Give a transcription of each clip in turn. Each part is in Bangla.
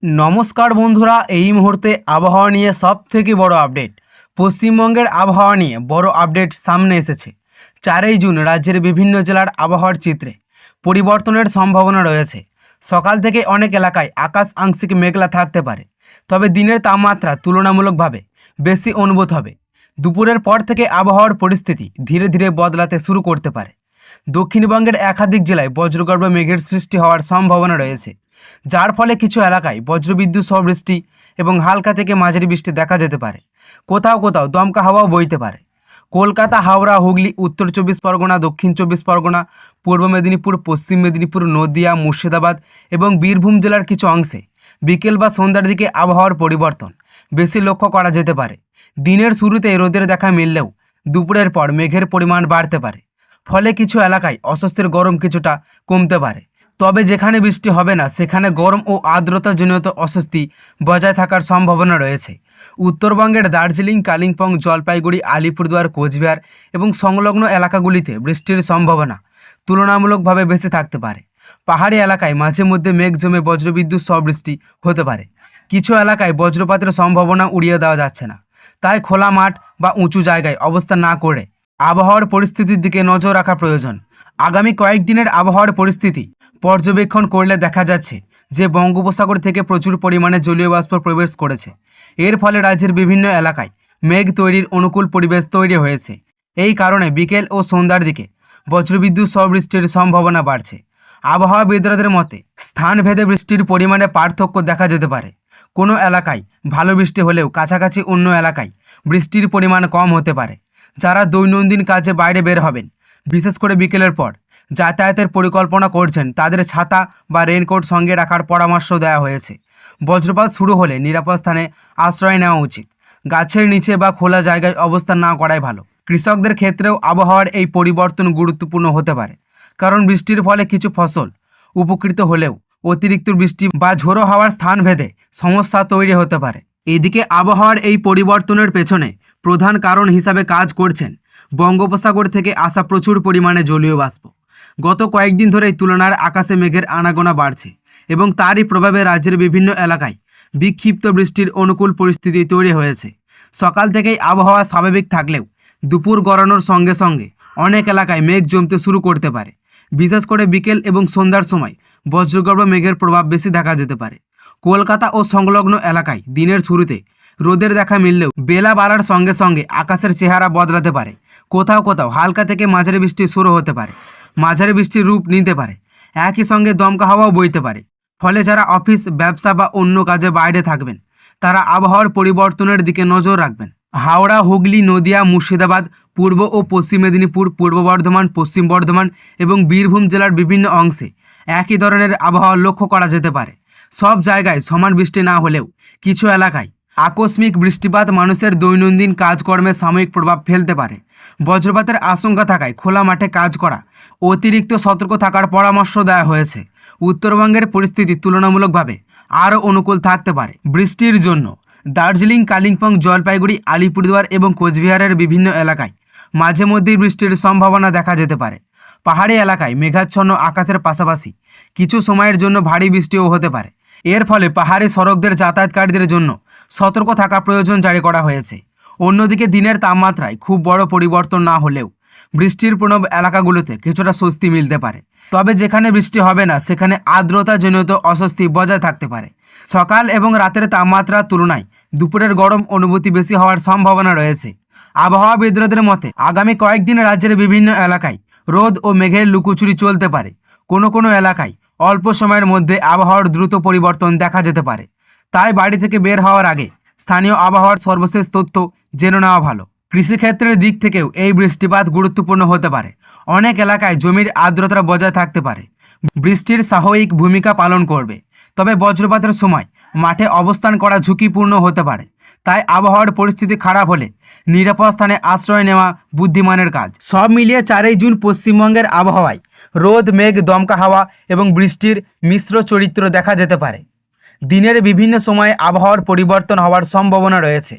नमस्कार बंधुरा এই মুহূর্তে আবহাওয়া নিয়ে সবথেকে বড় আপডেট। পশ্চিমবঙ্গের আবহাওয়া নিয়ে বড় আপডেট সামনে এসেছে। 4 জুন রাজ্যের বিভিন্ন জেলার আবহাওয়ার চিত্রে পরিবর্তনের সম্ভাবনা রয়েছে। সকাল থেকে অনেক এলাকায় আকাশ আংশিক মেঘলা থাকতে পারে, তবে দিনের তাপমাত্রা তুলনামূলকভাবে বেশি অনুভূত হবে। দুপুরের পর থেকে আবহাওয়ার পরিস্থিতি ধীরে ধীরে বদলাতে শুরু করতে পারে। দক্ষিণবঙ্গের একাধিক জেলায় বজ্রগর্ভ মেঘের সৃষ্টি হওয়ার সম্ভাবনা রয়েছে, যার ফলে কিছু এলাকায় বজ্রবিদ্যুৎ সহ বৃষ্টি এবং হালকা থেকে মাঝারি বৃষ্টি দেখা যেতে পারে। কোথাও কোথাও দমকা হাওয়াও বইতে পারে। কলকাতা, হাওড়া, হুগলি, উত্তর 24 পরগনা, দক্ষিণ 24 পরগনা, পূর্ব মেদিনীপুর, পশ্চিম মেদিনীপুর, নদিয়া, মুর্শিদাবাদ এবং বীরভূম জেলার কিছু অংশে বিকেল বা সন্ধ্যার দিকে আবহাওয়ার পরিবর্তন বেশি লক্ষ্য করা যেতে পারে। দিনের শুরুতে রোদের দেখা মিললেও দুপুরের পর মেঘের পরিমাণ বাড়তে পারে, ফলে কিছু এলাকায় অস্বস্তির গরম কিছুটা কমতে পারে। তবে যেখানে বৃষ্টি হবে না সেখানে গরম ও আর্দ্রতাজনিত অস্বস্তি বজায় থাকার সম্ভাবনা রয়েছে। উত্তরবঙ্গের দার্জিলিং, কালিম্পং, জলপাইগুড়ি, আলিপুরদুয়ার, কোচবিহার এবং সংলগ্ন এলাকাগুলিতে বৃষ্টির সম্ভাবনা তুলনামূলকভাবে বেশি থাকতে পারে। পাহাড়ি এলাকায় মাঝে মধ্যে মেঘ জমে বজ্রবিদ্যুৎ সহ বৃষ্টি হতে পারে। কিছু এলাকায় বজ্রপাতের সম্ভাবনা উড়িয়ে দেওয়া যাচ্ছে না, তাই খোলা মাঠ বা উঁচু জায়গায় অবস্থান না করে আবহাওয়ার পরিস্থিতির দিকে নজর রাখা প্রয়োজন। আগামী কয়েকদিনের আবহাওয়ার পরিস্থিতি পর্যবেক্ষণ করলে দেখা যাচ্ছে যে বঙ্গোপসাগর থেকে প্রচুর পরিমাণে জলীয় বাষ্প প্রবেশ করেছে। এর ফলে রাজ্যের বিভিন্ন এলাকায় মেঘ তৈরির অনুকূল পরিবেশ তৈরি হয়েছে। এই কারণে বিকেল ও সন্ধ্যার দিকে বজ্রবিদ্যুৎ সহ বৃষ্টির সম্ভাবনা বাড়ছে। আবহাওয়াবিদদের মতে স্থানভেদে বৃষ্টির পরিমাণে পার্থক্য দেখা যেতে পারে। কোনো এলাকায় ভালো বৃষ্টি হলেও কাছাকাছি অন্য এলাকায় বৃষ্টির পরিমাণ কম হতে পারে। যারা দৈনন্দিন কাজে বাইরে বের হবেন, বিশেষ করে বিকেলের পর যাতায়াতের পরিকল্পনা করছেন, তাদের ছাতা বা রেইনকোট সঙ্গে রাখার পরামর্শ দেওয়া হয়েছে। বজ্রপাত শুরু হলে নিরাপদ স্থানে আশ্রয় নেওয়া উচিত। গাছের নিচে বা খোলা জায়গায় অবস্থান না করাই ভালো। কৃষকদের ক্ষেত্রেও আবহাওয়ার এই পরিবর্তন গুরুত্বপূর্ণ হতে পারে, কারণ বৃষ্টির ফলে কিছু ফসল উপকৃত হলেও অতিরিক্ত বৃষ্টি বা ঝোড়ো হাওয়ার স্থান ভেদে সমস্যা তৈরি হতে পারে। এদিকে আবহাওয়ার এই পরিবর্তনের পেছনে প্রধান কারণ হিসাবে কাজ করছেন বঙ্গোপসাগর থেকে আসা প্রচুর পরিমাণে জলীয় বাষ্প। গত কয়েকদিন ধরেই তুলনার আকাশে মেঘের আনাগোনা বাড়ছে এবং তারই প্রভাবে রাজ্যের বিভিন্ন এলাকায় বিক্ষিপ্ত বৃষ্টির অনুকূল পরিস্থিতি তৈরি হয়েছে। সকাল থেকেই আবহাওয়া স্বাভাবিক থাকলেও দুপুর গড়ানোর সঙ্গে সঙ্গে অনেক এলাকায় মেঘ জমতে শুরু করতে পারে। বিশেষ করে বিকেল এবং সন্ধ্যার সময় বজ্রগর্ভ মেঘের প্রভাব বেশি দেখা যেতে পারে। কলকাতা ও সংলগ্ন এলাকায় দিনের শুরুতে রোদের দেখা মিললেও বেলা বাড়ার সঙ্গে সঙ্গে আকাশের চেহারা বদলাতে পারে। কোথাও কোথাও হালকা থেকে মাঝারি বৃষ্টি শুরু হতে পারে, মাঝারি বৃষ্টির রূপ নিতে পারে, একই সঙ্গে দমকা হাওয়াও বইতে পারে। ফলে যারা অফিস, ব্যবসা বা অন্য কাজে বাইরে থাকবেন, তারা আবহাওয়ার পরিবর্তনের দিকে নজর রাখবেন। হাওড়া, হুগলি, নদিয়া, মুর্শিদাবাদ, পূর্ব ও পশ্চিম মেদিনীপুর, পূর্ব বর্ধমান, পশ্চিম বর্ধমান এবং বীরভূম জেলার বিভিন্ন অংশে একই ধরনের আবহাওয়া লক্ষ্য করা যেতে পারে। সব জায়গায় সমান বৃষ্টি না হলেও কিছু এলাকায় আকস্মিক বৃষ্টিপাত মানুষের দৈনন্দিন কাজকর্মে সাময়িক প্রভাব ফেলতে পারে। বজ্রপাতের আশঙ্কা থাকায় খোলা মাঠে কাজ করা অতিরিক্ত সতর্ক থাকার পরামর্শ দেওয়া হয়েছে। উত্তরবঙ্গের পরিস্থিতি তুলনামূলকভাবে আরও অনুকূল থাকতে পারে। বৃষ্টির জন্য দার্জিলিং, কালিম্পং, জলপাইগুড়ি, আলিপুরদুয়ার এবং কোচবিহারের বিভিন্ন এলাকায় মাঝে মধ্যেই বৃষ্টির সম্ভাবনা দেখা যেতে পারে। পাহাড়ি এলাকায় মেঘাচ্ছন্ন আকাশের পাশাপাশি কিছু সময়ের জন্য ভারী বৃষ্টিও হতে পারে। এর ফলে পাহাড়ি সড়কদের যাতায়াতকারীদের জন্য সতর্ক থাকা প্রয়োজন জারি করা হয়েছে। অন্যদিকে দিনের তাপমাত্রায় খুব বড় পরিবর্তন না হলেও বৃষ্টির প্রবণ এলাকাগুলোতে কিছুটা স্বস্তি মিলতে পারে। তবে যেখানে বৃষ্টি হবে না সেখানে আর্দ্রতাজনিত অস্বস্তি বজায় থাকতে পারে। সকাল এবং রাতের তাপমাত্রার তুলনায় দুপুরের গরম অনুভূতি বেশি হওয়ার সম্ভাবনা রয়েছে। আবহাওয়াবিদদের মতে আগামী কয়েকদিন রাজ্যের বিভিন্ন এলাকায় রোদ ও মেঘের লুকোচুরি চলতে পারে। কোনো কোনো এলাকায় অল্প সময়ের মধ্যে আবহাওয়ার দ্রুত পরিবর্তন দেখা যেতে পারে। তাই বাড়ি থেকে বের হওয়ার আগে স্থানীয় আবহাওয়ার সর্বশেষ তথ্য জেনে নেওয়া ভালো। কৃষিক্ষেত্রের দিক থেকেও এই বৃষ্টিপাত গুরুত্বপূর্ণ হতে পারে। অনেক এলাকায় জমির আর্দ্রতা বজায় থাকতে পারে, বৃষ্টির স্বাভাবিক ভূমিকা পালন করবে। তবে বজ্রপাতের সময় মাঠে অবস্থান করা ঝুঁকিপূর্ণ হতে পারে। তাই আবহাওয়ার পরিস্থিতি খারাপ হলে নিরাপদ স্থানে আশ্রয় নেওয়া বুদ্ধিমানের কাজ। সব মিলিয়ে 4 জুন পশ্চিমবঙ্গের আবহাওয়ায় রোদ, মেঘ, দমকা হাওয়া এবং বৃষ্টির মিশ্র চরিত্র দেখা যেতে পারে। দিনের বিভিন্ন সময়ে আবহাওয়ার পরিবর্তন হওয়ার সম্ভাবনা রয়েছে।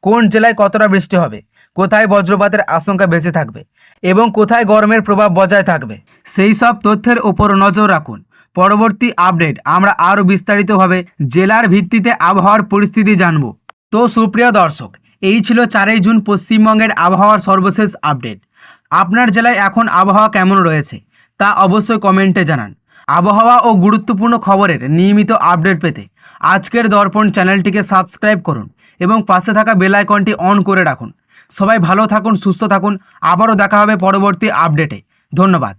কোন জেলায় কতটা বৃষ্টি হবে, কোথায় বজ্রপাতের আশঙ্কা বেশি থাকবে এবং কোথায় গরমের প্রভাব বজায় থাকবে, সেই সব তথ্যের উপর নজর রাখুন। পরবর্তী আপডেট আমরা আরও বিস্তারিতভাবে জেলার ভিত্তিতে আবহাওয়ার পরিস্থিতি জানব। তো সুপ্রিয় দর্শক, এই ছিল 4 জুন পশ্চিমবঙ্গের আবহাওয়ার সর্বশেষ আপডেট। আপনার জেলায় এখন আবহাওয়া কেমন রয়েছে তা অবশ্যই কমেন্টে জানান। আবহাওয়া ও গুরুত্বপূর্ণ খবরের নিয়মিত আপডেট পেতে আজকের দর্পণ চ্যানেলটিকে সাবস্ক্রাইব করুন এবং পাশে থাকা বেল আইকনটি অন করে রাখুন। সবাই ভালো থাকুন, সুস্থ থাকুন। আবারও দেখা হবে পরবর্তী আপডেটে। ধন্যবাদ।